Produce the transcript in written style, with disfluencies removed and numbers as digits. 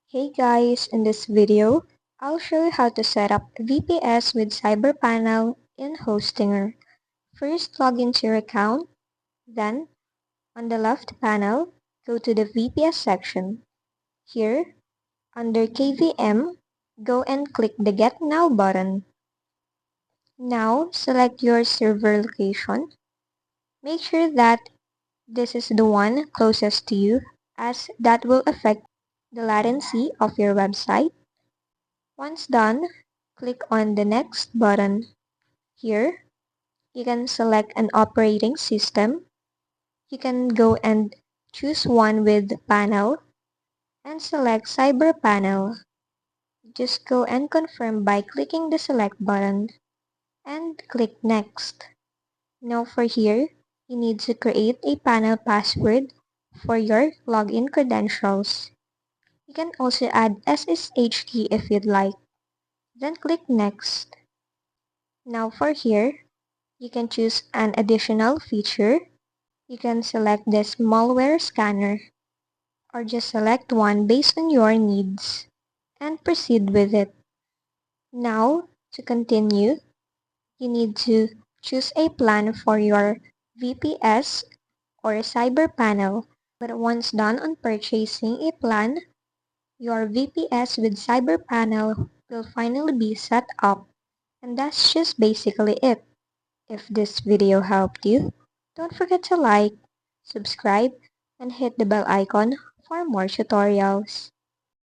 Hey guys, in this video, I'll show you how to set up VPS with Cyberpanel in Hostinger. First, log into your account. Then, on the left panel, go to the VPS section. Here, under KVM, go and click the Get Now button. Now, select your server location. Make sure that this is the one closest to you, as that will affect the latency of your website. Once done, click on the Next button. Here, you can select an operating system. You can go and choose one with panel and select Cyberpanel. Just go and confirm by clicking the Select button and click Next. Now for here, you need to create a panel password for your login credentials. You can also add SSH key if you'd like. Then click Next. Now for here, you can choose an additional feature. You can select this malware scanner or just select one based on your needs and proceed with it. Now, to continue, you need to choose a plan for your VPS or Cyberpanel. But once done on purchasing a plan, your VPS with Cyberpanel will finally be set up. And that's just basically it. If this video helped you, don't forget to like, subscribe, and hit the bell icon for more tutorials.